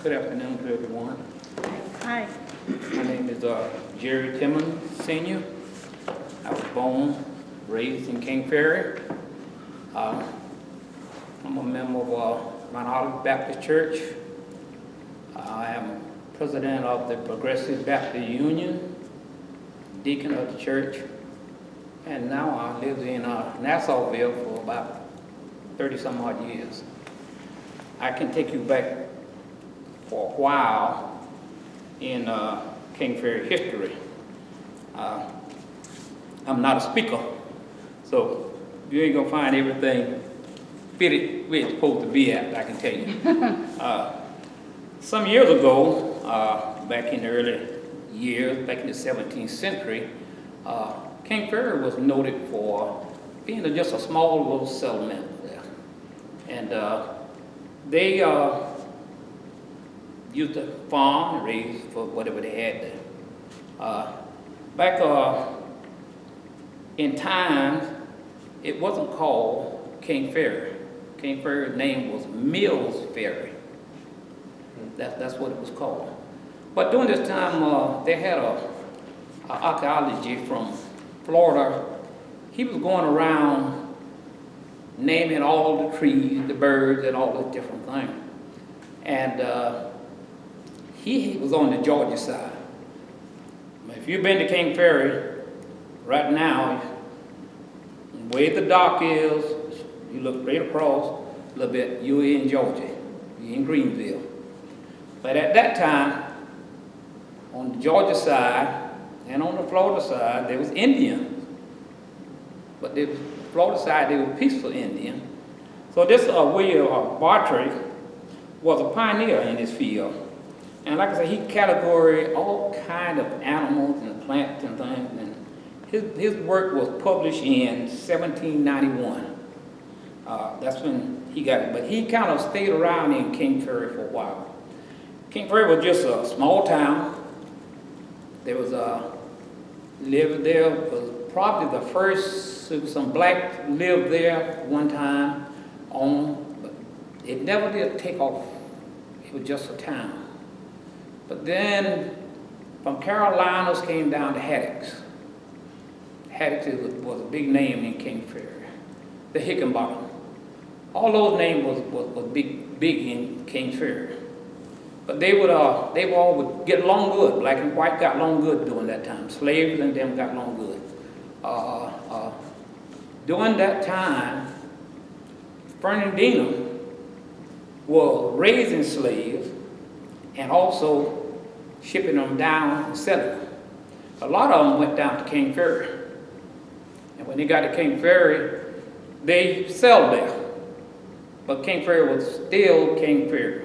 Good afternoon to everyone. Hi. My name is Jerry Timmons, Sr. I was born, raised in King Ferry. I'm a member of Mount Olive Baptist Church. I am president of the Progressive Baptist Union, deacon of the church, and now I live in Nassauville for about 30-some odd years. I can take you back for a while in King Ferry history. I'm not a speaker, so you ain't gonna find everything fitted where it's supposed to be at, I can tell you. Some years ago, back in the early years, back in the 17th century, King Ferry was noted for being just a small little settlement there. And they used to farm and raise for whatever they had there. Back in times, it wasn't called King Ferry. King Ferry's name was Mills Ferry. That's what it was called. But during this time, they had an archaeologist from Florida. He was going around naming all the trees, the birds, and all those different things. And he was on the Georgia side. If you've been to King Ferry, right now, where the dock is, you look straight across a little bit, you're in Georgia, you're in Greenville. But at that time, on the Georgia side and on the Florida side, there was Indians. But the Florida side, they were peaceful Indians. So this William Bartry was a pioneer in this field. And like I said, he categorized all kind of animals and plants and things. And his work was published in 1791. That's when he got it. But he kind of stayed around in King Ferry for a while. King Ferry was just a small town. There was lived there was probably the first. Some blacks lived there one time but it never did take off. It was just a town. But then from Carolinas came down to Haddocks. Haddocks was a big name in King Ferry. The Hickenbottom. All those names was big in King Ferry. But they all would get along good. Black and white got along good during that time. Slaves and them got along good. During that time, Fernandina was raising slaves and also shipping them down and selling them. A lot of them went down to King Ferry. And when they got to King Ferry, they sold there. But King Ferry was still King Ferry.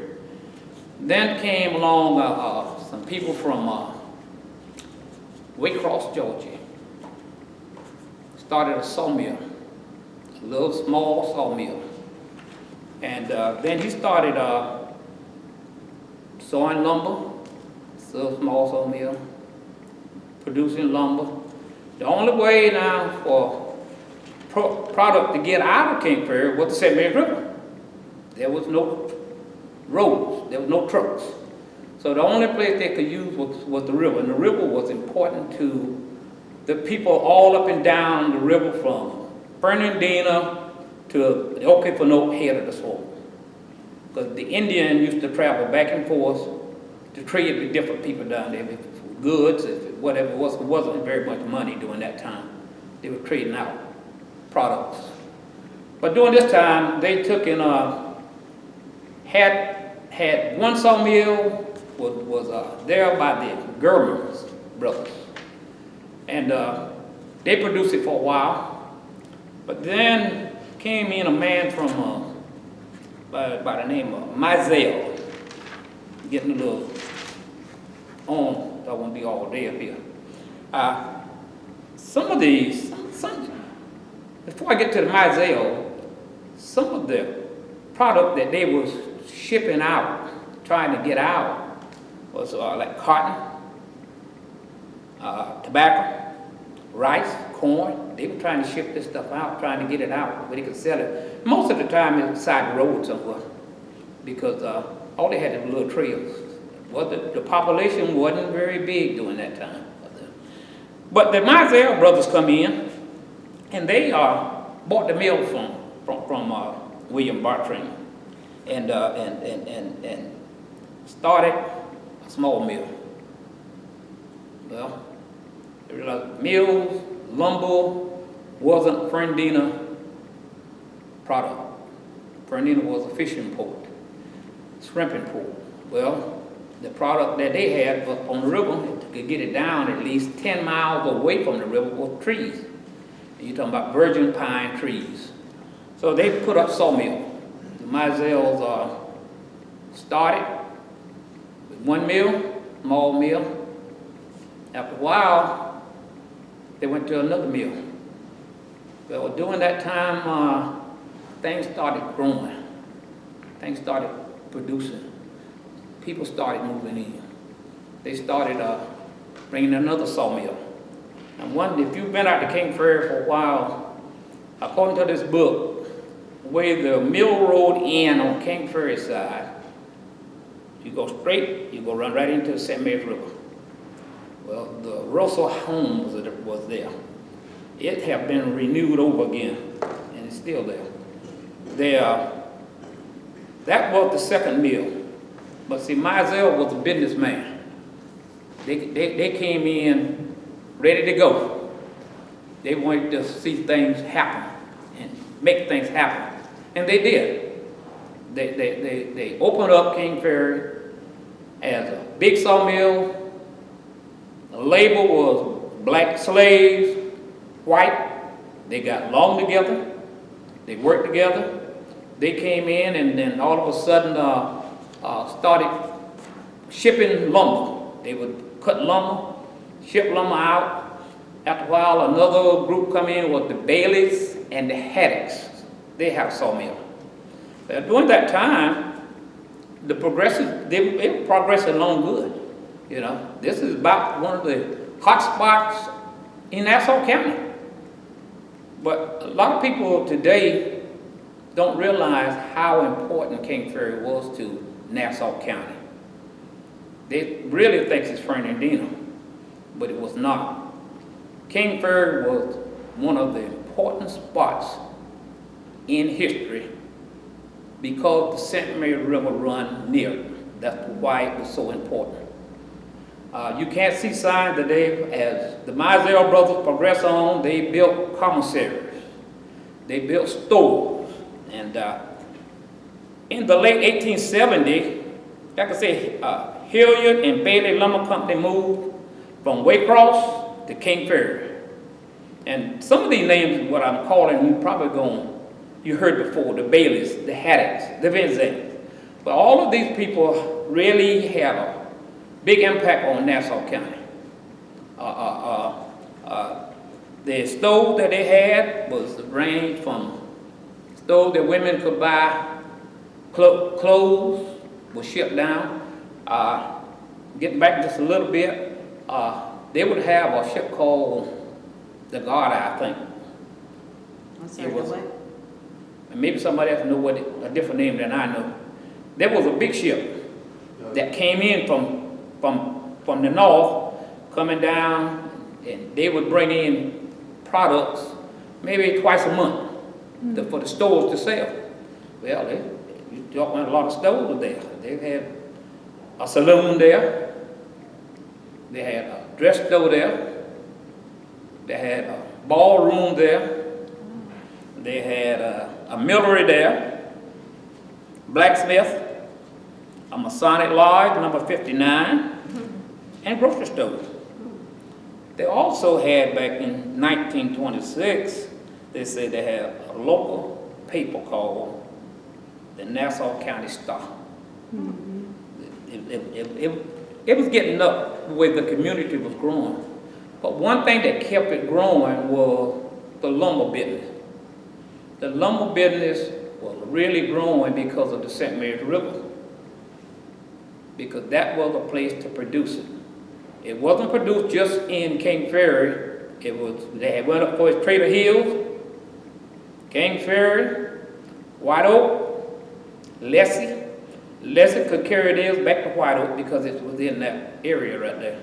Then came along some people from Waycross, Georgia. Started a sawmill, a little small sawmill. And then he started sawing lumber, so small sawmill, producing lumber. The only way now for product to get out of King Ferry was the St. Mary's River. There was no roads, there was no trucks. So the only place they could use was the river, and the river was important to the people all up and down the river from Fernandina to the Okefenokee head of the swamp. Because the Indian used to travel back and forth to trade with different people down there, if it was goods, if it, whatever it was. It wasn't very much money during that time. They were trading out products. But during this time, they took in had one sawmill was there by the Germans brothers, and they produced it for a while. But then came in a man from by the name of Mizell, getting a little on. I won't be all day up here. Some of these, before I get to the Mizell, some of the product that they was shipping out, trying to get out, was like cotton, tobacco, rice, corn. They were trying to ship this stuff out, trying to get it out where they could sell it. Most of the time it's beside the road somewhere. because all they had was little trails. Well, the population wasn't very big during that time. But the Mizell brothers come in, and they bought the mill from William Bartram, and started a small mill. Well, they realized mills, lumber wasn't Fernandina product. Fernandina was a fishing port, shrimping port. Well, the product that they had on the river, to get it down at least 10 miles away from the river, was trees. And you're talking about virgin pine trees. So they put up sawmill. The Mizells started with one mill, small mill. After a while, they went to another mill. Well, during that time, things started growing. Things started producing. People started moving in. They started bringing another sawmill. And if you've been out to Kings Ferry for a while, according to this book, where the mill road ends on Kings Ferry side, you go straight, you go run right into the St. Mary's River. Well, the Russell home was there. It had been renewed over again, and it's still there. That was the second mill. But see, Mizell was a businessman. They came in ready to go. They wanted to see things happen and make things happen. And they did. They opened up Kings Ferry as a big sawmill. The label was black slaves, white. They got along together. They worked together. They came in, and then all of a sudden started shipping lumber. They would cut lumber, ship lumber out. After a while, another group come in was the Baileys and the Haddocks. They have a sawmill. During that time, they were progressing along good. You know, this is about one of the hot spots in Nassau County. But a lot of people today don't realize how important Kings Ferry was to Nassau County. They really think it's Fernandina, but it was not. Kings Ferry was one of the important spots in history because the St. Mary River run near it. That's why it was so important. You can't see signs today. As the Mizell brothers progress on, they built commissaries. They built stores. And in the late 1870s, like I say, Hilliard and Bailey Lumber Company moved from Waycross to Kings Ferry. And some of these names, what I'm calling, you heard before, the Baileys, the Haddocks, the Vincents. But all of these people really had a big impact on Nassau County. The stove that they had was ranged from stove that women could buy, clothes was shipped down. Getting back just a little bit, they would have a ship called the Garda, I think. I'm sorry, the what? And maybe somebody else know a different name than I know. There was a big ship that came in from the north, coming down, and they would bring in products maybe twice a month for the stores to sell. Well, you talk about a lot of stores there. They had a saloon there. They had a dress store there. They had a ballroom there. They had a millinery there, blacksmith, a Masonic lodge, number 59, and grocery stores. They also had, back in 1926, they said they had a local paper called the Nassau County Star. It was getting up the way the community was growing. But one thing that kept it growing was the lumber business. The lumber business was really growing because of the St. Mary's River, because that was a place to produce it. It wasn't produced just in Kings Ferry. They had went up for Trader Hills, Kings Ferry, White Oak, Leslie, Leslie could carry theirs back to White Oak because it was in that area right there.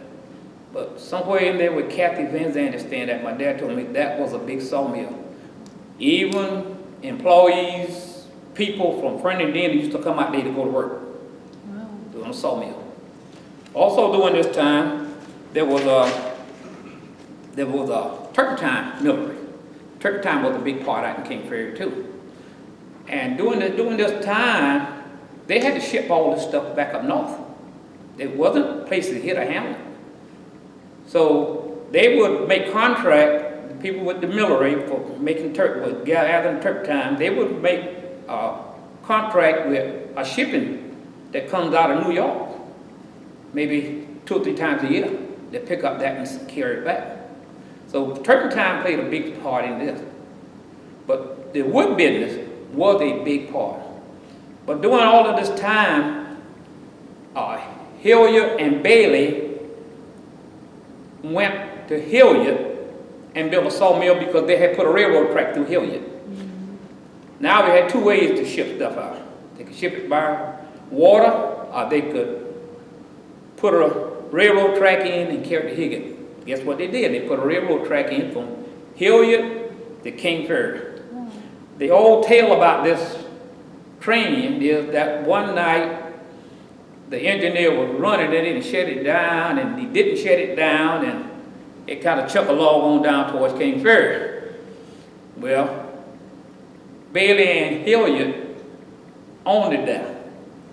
But somewhere in there with Kathy Van Zandt staying at, my dad told me that was a big sawmill. Even employees, people from Fernandina used to come out there to go to work. Wow. Doing a sawmill. Also during this time, there was a turpentine millary. Turpentine was a big part out in King Ferry too. And during this time, they had to ship all this stuff back up north. There wasn't places here to handle it. So they would make contract, the people with the millary for making gathering turpentine, they would make a contract with a shipping that comes out of New York, maybe 2 or 3 times a year. They pick up that and carry it back. So turpentine played a big part in this. But the wood business was a big part. But during all of this time, Hilliard and Bailey went to Hilliard and built a sawmill because they had put a railroad track through Hilliard. Now we had 2 ways to ship stuff out. They could ship it by water, or they could put a railroad track in and carry it to Hilliard. Guess what they did? They put a railroad track in from Hilliard to King Ferry. The old tale about this train is that one night the engineer was running it and shut it down, and he didn't shut it down, and it kind of chucked along on down towards King Ferry. Well, Bailey and Hilliard owned it there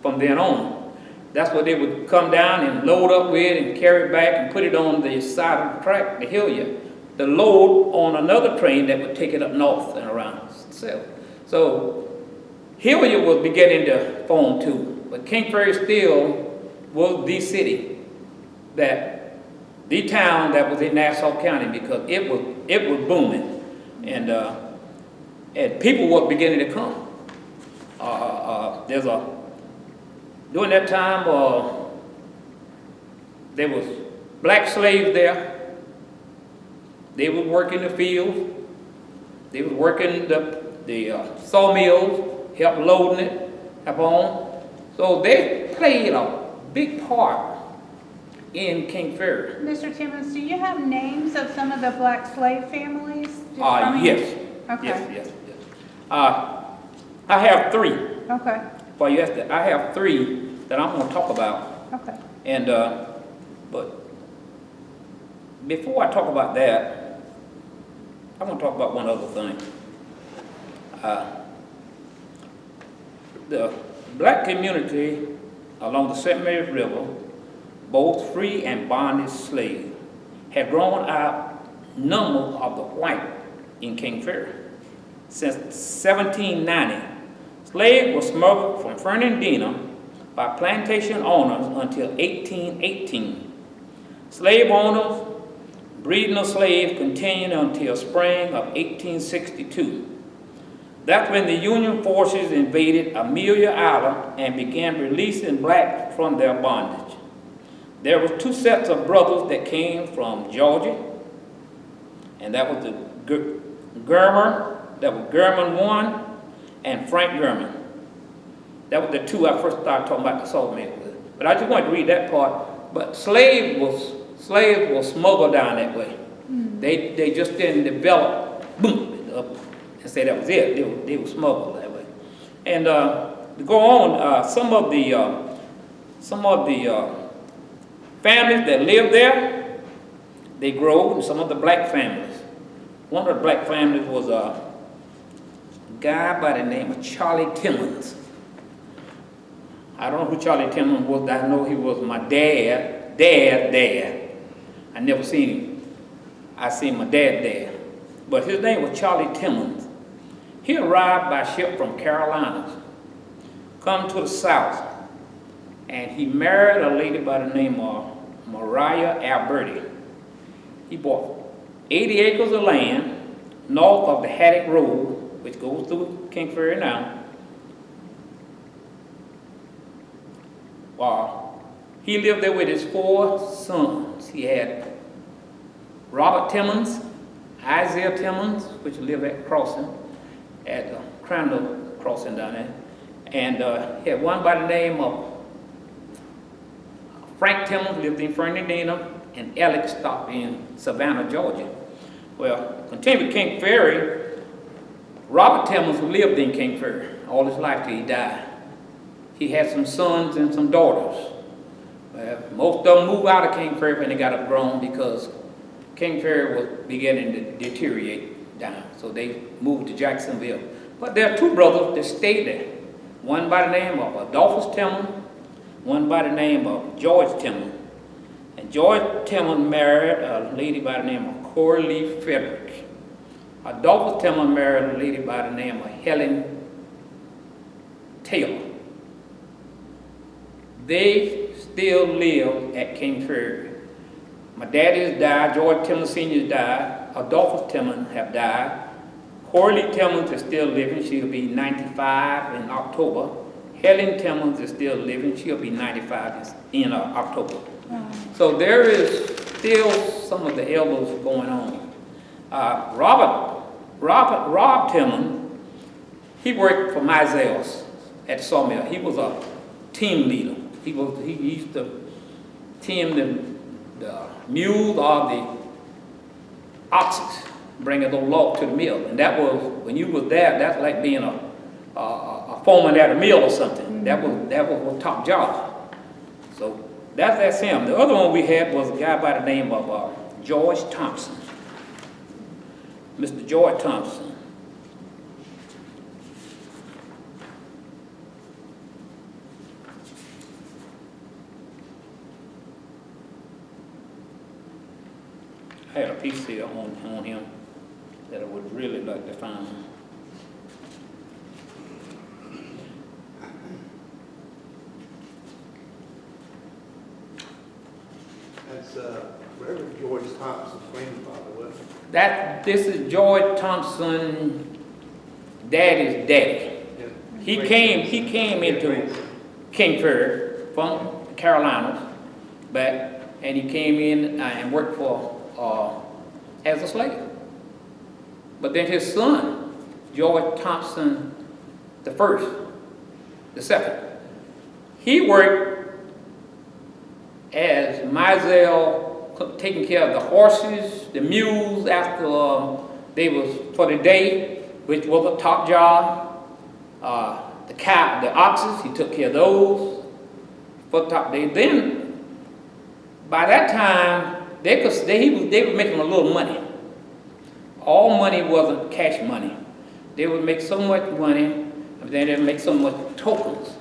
from then on. That's what they would come down and load up with and carry it back and put it on the side of the track, the Hilliard, the load on another train that would take it up north and around south. So Hilliard was beginning to form too. But King Ferry still was the city, the town that was in Nassau County, because it was booming, and people were beginning to come. During that time, there was black slaves there. They would work in the fields. They would work in the sawmills, help loading it, help on. So they played a big part in King Ferry. Mr. Timmons, do you have names of some of the black slave families? Yes. Okay. Yes. I have 3. Okay. For you, I have 3 that I'm going to talk about. Okay. And but before I talk about that, I want to talk about one other thing. The black community along the St. Mary's River, both free and bonded slaves, had drawn out numbers of the white in King Ferry. Since 1790, slaves were smuggled from Fernandina by plantation owners until 1818. Slave owners breeding of slaves continued until spring of 1862. That's when the Union forces invaded Amelia Island and began releasing blacks from their bondage. There were 2 sets of brothers that came from Georgia, and that was the Germer, that was German 1, and Frank German. That was the 2 I first started talking about the sawmill with. But I just wanted to read that part. But slaves were smuggled down that way. They just didn't develop, boom, and say that was it. They were smuggled that way. And to go on, some of the families that lived there, they grew, and some of the black families. One of the black families was a guy by the name of Charlie Timmons. I don't know who Charlie Timmons was. I know he was my dad's dad. I never seen him. I seen my dad. But his name was Charlie Timmons. He arrived by ship from Carolinas, come to the south, and he married a lady by the name of Mariah Alberti. He bought 80 acres of land north of the Haddock Road, which goes through King Ferry now. He lived there with his 4 sons. He had Robert Timmons, Isaiah Timmons, which lived at Crossing, at Crandall Crossing down there, And he had one by the name of Frank Timmons, lived in Fernandina, and Alex stopped in Savannah, Georgia. Well, continuing with King Ferry, Robert Timmons lived in King Ferry all his life till he died. He had some sons and some daughters. Most of them moved out of King Ferry when they got up grown because King Ferry was beginning to deteriorate down. So they moved to Jacksonville. But there are two brothers that stayed there. One by the name of Adolphus Timmons, one by the name of George Timmons. And George Timmons married a lady by the name of Coralie Frederick. Adolphus Timmons married a lady by the name of Helen Taylor. They still live at King Ferry. My daddy has died, George Timmons Sr. died, Adolphus Timmons have died. Coralie Timmons is still living, she'll be 95 in October. Helen Timmons is still living, she'll be 95 in October. So there is still some of the elders going on. Rob Timmons, he worked for Mizell's at Sawmill. He was a team leader. He used to team the mules or the oxen, bringing the log to the mill. And that was, when you was there, that's like being a foreman at a mill or something. That was a top job. So that's him. The other one we had was a guy by the name of George Thompson. Mr. George Thompson. I had a piece here on him that I would really like to find. That's Reverend George Thompson's grandfather, wasn't it? This is George Thompson, daddy's daddy. Yeah. He came into King Ferry from the Carolinas back, and he came in and worked for as a slave. But then his son, George Thompson the second, he worked as Mizell, taking care of the horses, the mules after they was for the day, which was a top job. The oxen, he took care of those for the top day. Then, by that time, they were making a little money. All money wasn't cash money. They would make so much money, and then they'd make so much tokens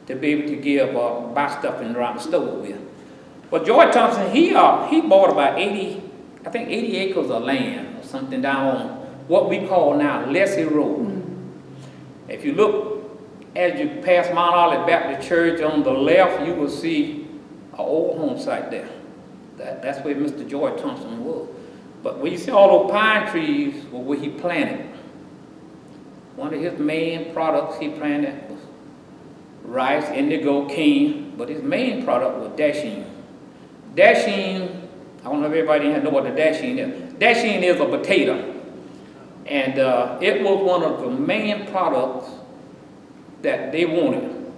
to be able to give buy stuff in around the store with. But George Thompson, he bought about 80 acres of land or something down on what we call now Leslie Road. If you look as you pass Mount Olive Baptist Church on the left, you will see an old home site there. That's where Mr. George Thompson was. But when you see all those pine trees were where he planted. One of his main products he planted was rice, indigo, cane, but his main product was dasheen. Dasheen, I don't know if everybody know what the dasheen is. Dasheen is a potato. And it was one of the main products that they wanted.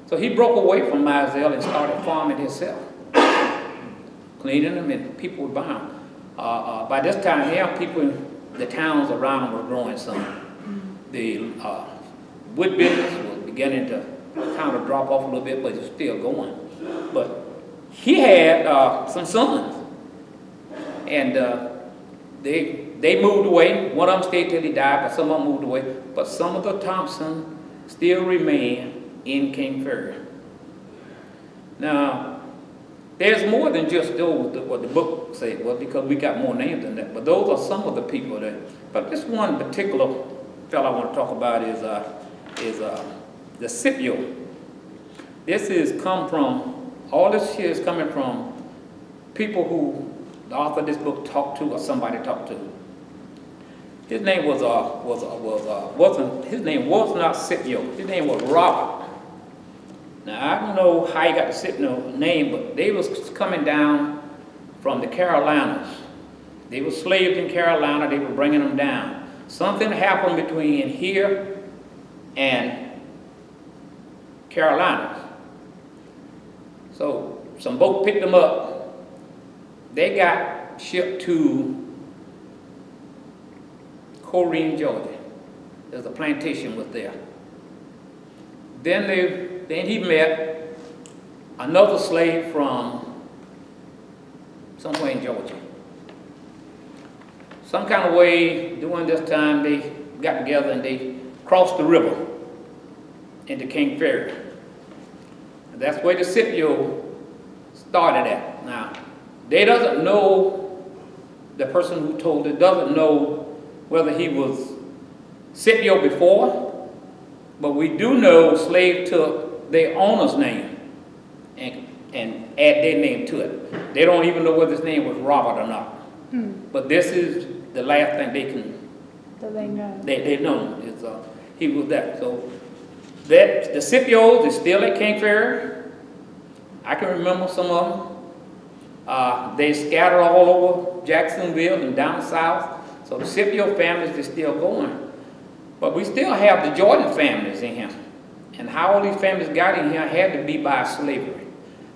So he broke away from Mizell and started farming himself. Cleaning them, and people would buy them. By this time here, people in the towns around were growing some. The wood business was beginning to kind of drop off a little bit, but it's still going. But he had some sons, and they moved away. One of them stayed till he died, but some of them moved away. But some of the Thompson still remain in King Ferry. Now, there's more than just those, what the book said, well, because we got more names than that. But those are some of the people that. But this one particular fellow I want to talk about is the Scipio. This is all this here is coming from people who the author of this book talked to or somebody talked to. His name was not Scipio. His name was Robert. Now, I don't know how he got the Scipio name, but they was coming down from the Carolinas. They were slaves in Carolina. They were bringing them down. Something happened between here and Carolinas. So some boat picked them up. They got shipped to Corrine, Georgia. There's a plantation was there. Then he met another slave from somewhere in Georgia. Some kind of way during this time they got together and they crossed the river into Kings Ferry. And that's where the Scipio started at. Now, they doesn't know, the person who told it doesn't know whether he was Scipio before, but we do know slaves took their owner's name and add their name to it. They don't even know whether his name was Robert or not. But this is the last thing they can, So they know. they know is he was that. So that the Scipios is still at Kings Ferry. I can remember some of them. They scattered all over Jacksonville and down south. So the Scipio families is still going. But we still have the Jordan families in here. And how all these families got in here had to be by slavery.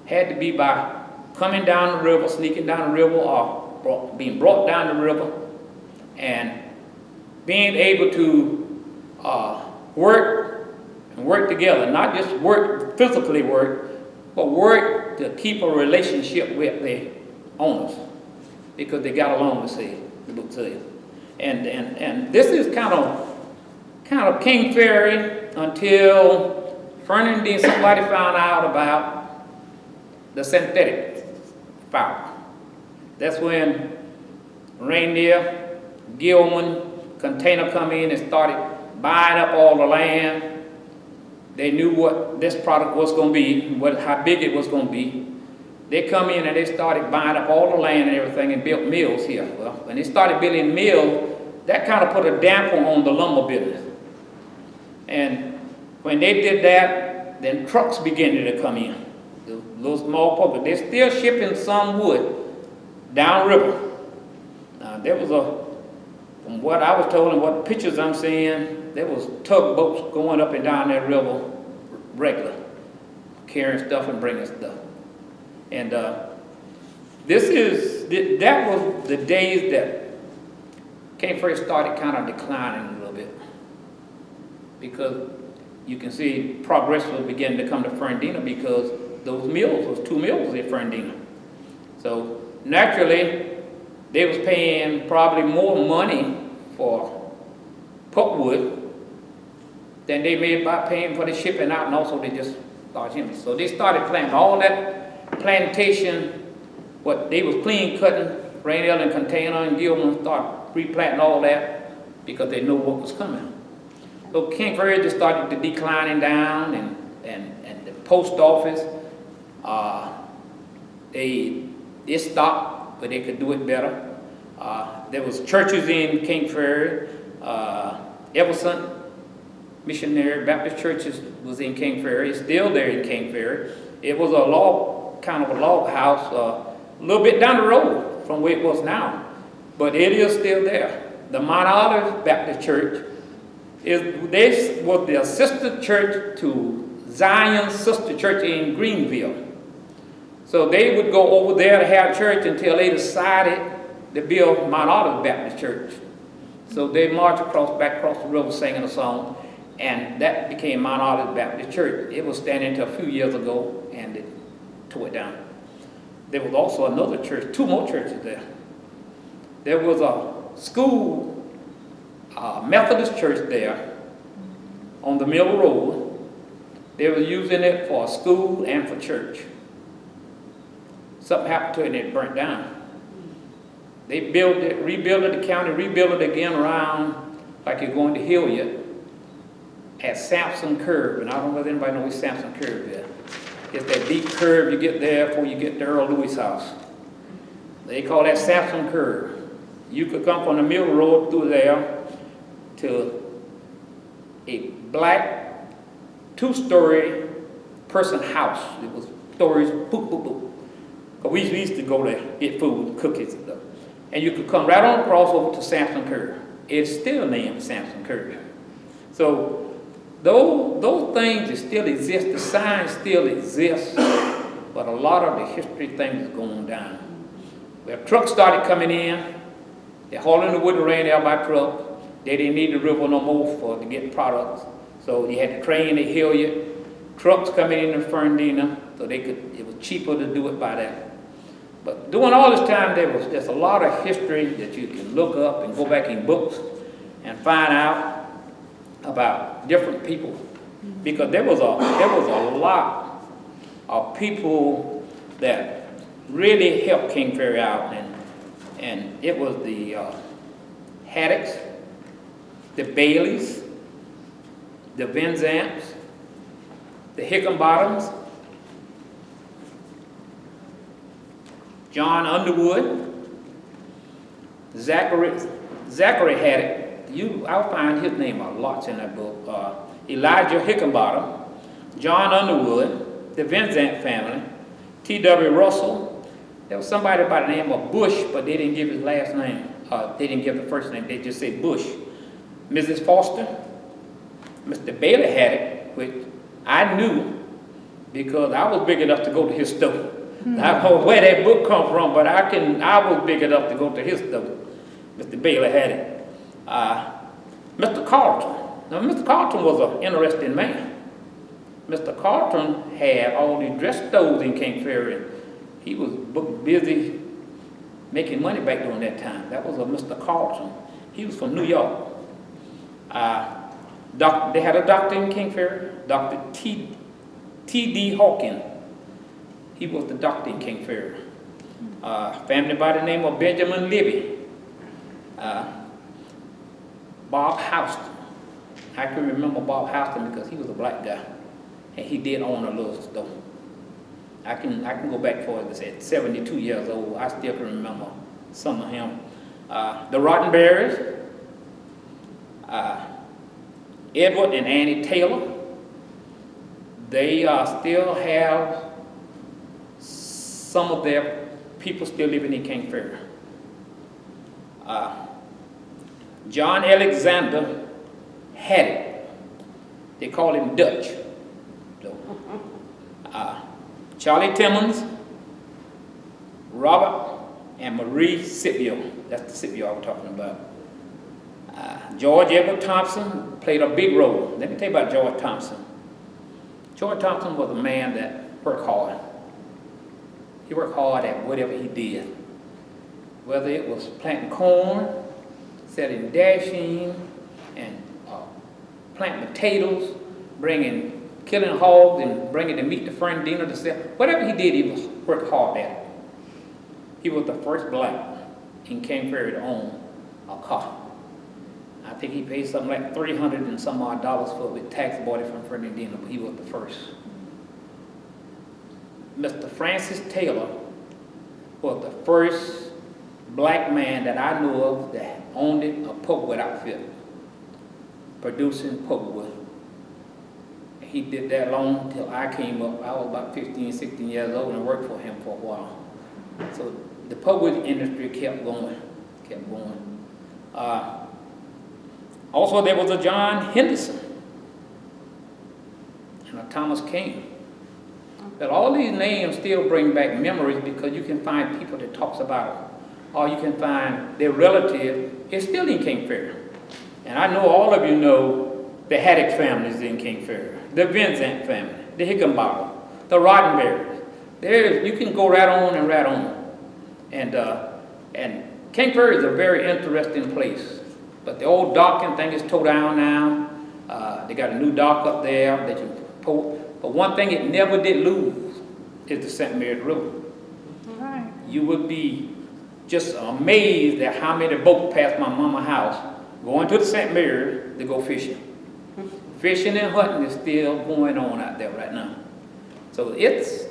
Had to be by coming down the river, sneaking down the river, or being brought down the river, and being able to work together. Not just work, physically work, but work to keep a relationship with the owners. Because they got along, to say, the book says. And this is kind of Kings Ferry until Fernandine, somebody found out about the synthetic fiber. That's when Rainier, Gilman, Container come in and started buying up all the land. They knew what this product was going to be, how big it was going to be. They come in and they started buying up all the land and everything and built mills here. Well, when they started building mills, that kind of put a damper on the lumber business. And when they did that, then trucks began to come in. The little small public. They're still shipping some wood downriver. There was from what I was told and what pictures I'm seeing, there was tugboats going up and down that river regular, carrying stuff and bringing stuff. And that was the days that Kings Ferry started kind of declining a little bit. Because you can see progress was beginning to come to Fernandina because those two mills in Fernandina. So naturally, they was paying probably more money for pulpwood than they made by paying for the shipping out, and also they just started him. So they started planting all that plantation, what they was clean cutting, Rainier and Container and Gilman started replanting all that because they knew what was coming. So Kings Ferry just started to declining down, and the post office, it stopped, but they could do it better. There was churches in Kings Ferry. Everson Missionary Baptist Churches was in Kings Ferry. It's still there in Kings Ferry. It was kind of a log house, a little bit down the road from where it was now, but it is still there. The Mount Olive Baptist Church was the sister church to Zion's sister church in Greenville. So they would go over there to have church until they decided to build Mount Olive Baptist Church. So they marched back across the river singing a song, and that became Mount Olive Baptist Church. It was standing until a few years ago, and it tore it down. There was also another church, two more churches there. There was a school, Methodist church there on the Mill Road. They were using it for a school and for church. Something happened to it and it burnt down. They built it, rebuilt it, the county rebuilt it again around, like you're going to Hilliard, at Sampson Curve. And I don't know whether anybody knows Sampson Curve is. It's that deep curve you get there before you get to Earl Louis' house. They call that Sampson Curve. You could come from the Mill Road through there to a black two-story person house. It was stories, boop, boop, boop. Because we used to go there, get food, cookies and stuff. And you could come right on across over to Sampson Curve. It's still named Sampson Curve. So those things that still exist, the signs still exist, but a lot of the history things is going down. Well, trucks started coming in, they're hauling the wood around there by truck. They didn't need the river no more to get products, so you had to train the Hilliard. Trucks coming in Fernandina, so it was cheaper to do it by that. But during all this time, there's a lot of history that you can look up and go back in books and find out about different people, because there was a lot of people that really helped King Ferry out, and it was the Haddocks, the Baileys, the Van Zamps, the Hickenbottoms, John Underwood, Zachary Haddock. I'll find his name a lot in that book. Elijah Hickenbottom, John Underwood, the Van Zamp family, T.W. Russell. There was somebody by the name of Bush, but they didn't give his last name. They didn't give the first name. They just said Bush. Mrs. Foster, Mr. Bailey Haddock, which I knew because I was big enough to go to his store. I don't know where that book come from, but I was big enough to go to his store. Mr. Bailey Haddock. Mr. Carlton. Now, Mr. Carlton was an interesting man. Mr. Carlton had all these dress stores in King Ferry. He was busy making money back during that time. That was a Mr. Carlton. He was from New York. They had a doctor in King Ferry, Dr. T.D. Hawkins. He was the doctor in King Ferry. Family by the name of Benjamin Libby. Bob Houston. I can remember Bob Houston because he was a black guy, and he did own a little store. I can go back for it. At 72 years old, I still can remember some of him. The Rottenberries, Edward and Annie Taylor. They still have some of their people still living in King Ferry. John Alexander Haddock. They call him Dutch. Charlie Timmons, Robert and Marie Scipio. That's the Scipio I was talking about. George Edward Thompson played a big role. Let me tell you about George Thompson. George Thompson was a man that worked hard. He worked hard at whatever he did. Whether it was planting corn, selling dashing, and planting potatoes, killing hogs and bringing the meat to Fernandina to sell. Whatever he did, he worked hard at it. He was the first black in King Ferry to own a car. I think he paid something like $300 and some odd dollars for it with tax avoided from Fernandina, but he was the first. Mr. Francis Taylor was the first black man that I know of that owned a pulpwood outfit, producing pulpwood. He did that long till I came up. I was about 15, 16 years old and worked for him for a while. So the pulpwood industry kept going. Also, there was a John Henderson and a Thomas King. But all these names still bring back memories because you can find people that talks about them. Or you can find their relative is still in King Ferry. And I know all of you know the Haddock families in King Ferry, the Van Zamp family, the Hickenbottom, the Rottenberries. You can go right on and right on. And King Ferry is a very interesting place. But the old docking thing is tore down now. They got a new dock up there that you pull. But one thing it never did lose is the St. Mary's River. Right. You would be just amazed at how many boats passed my mama's house going to the St. Mary's to go fishing. Fishing and hunting is still going on out there right now. So it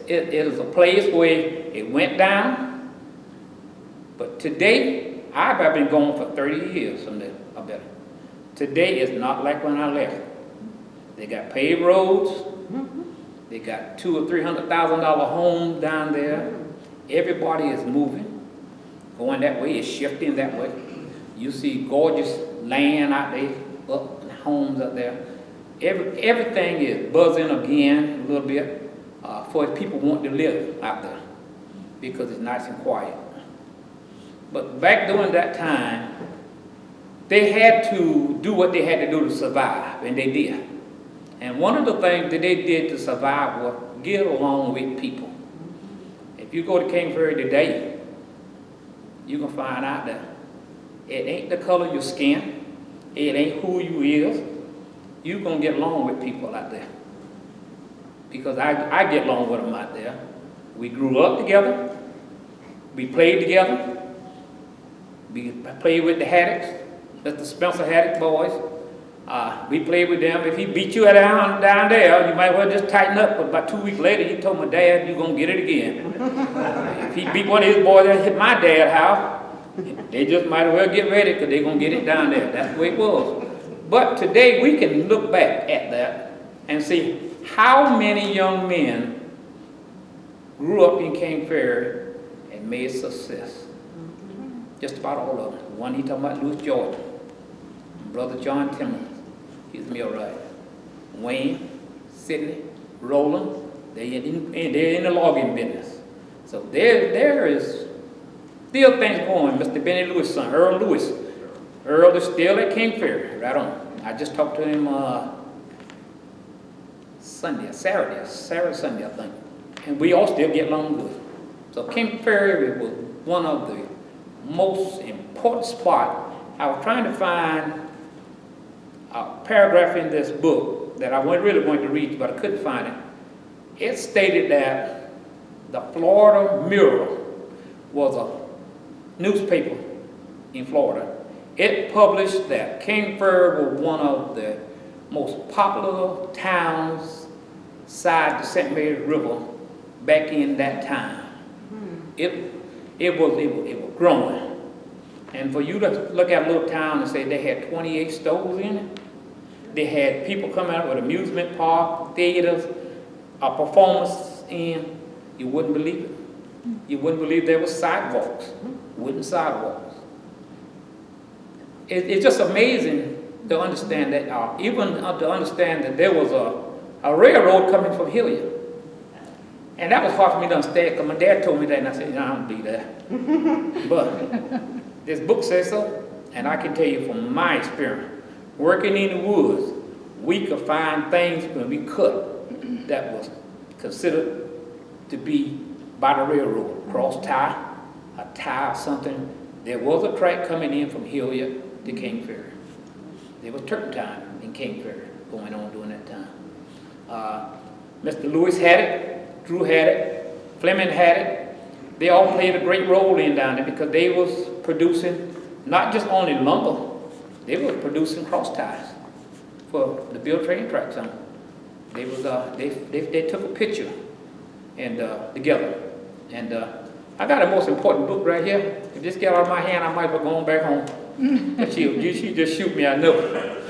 is a place where it went down. But today, I've been gone for 30 years or better. Today is not like when I left. They got paved roads. They got $200,000 or $300,000 homes down there. Everybody is moving, going that way, is shifting that way. You see gorgeous land out there, homes up there. everything is buzzing again a little bit for people want to live out there because it's nice and quiet. But back during that time, they had to do what they had to do to survive, and they did. And one of the things that they did to survive was get along with people. If you go to Kings Ferry today, you're going to find out that it ain't the color of your skin, it ain't who you is. You're going to get along with people out there. Because I get along with them out there. We grew up together. We played together. We played with the Haddocks. That's the Spencer Haddock boys. We played with them. If he beat you down there, you might well just tighten up. But about 2 weeks later, he told my dad, you're going to get it again. If he beat one of his boys that hit my dad's house, they just might as well get ready because they're going to get it down there. That's the way it was. But today, we can look back at that and see how many young men grew up in Kings Ferry and made success. Just about all of them. The one he talking about, Louis Jordan. Brother John Timmons, he's millwright. Wayne, Sidney, Roland, they're in the logging business. So there is still things going. Mr. Benny Lewis' son, Earl Lewis. Earl is still at Kings Ferry, right on. I just talked to him Saturday, Sunday, I think. And we all still get along good. So Kings Ferry was one of the most important spots. I was trying to find a paragraph in this book that I really wanted to read, but I couldn't find it. It stated that the Florida Mirror was a newspaper in Florida. It published that Kings Ferry was one of the most popular towns side the St. Mary's River back in that time. It was growing. And for you to look at a little town and say they had 28 stores in it, they had people coming out with amusement park, theaters, a performance in, you wouldn't believe it. You wouldn't believe there was sidewalks, wooden sidewalks. It's just amazing to understand that, even to understand that there was a railroad coming from Hilliard. And that was hard for me to understand because my dad told me that and I said, no, I don't believe that. But this book says so, and I can tell you from my experience, working in the woods, we could find things when we cut that was considered to be by the railroad, cross tie, a tie or something. There was a track coming in from Hilliard to Kings Ferry. There was turpentine in Kings Ferry going on during that time. Mr. Lewis had it, Drew had it, Fleming had it. They all played a great role in down there because they was producing not just only lumber, they were producing cross ties for the build train tracks on. They was they took a picture and together. And I got a most important book right here. If this get out of my hand, I might as well go on back home. But she just shoot me, I know.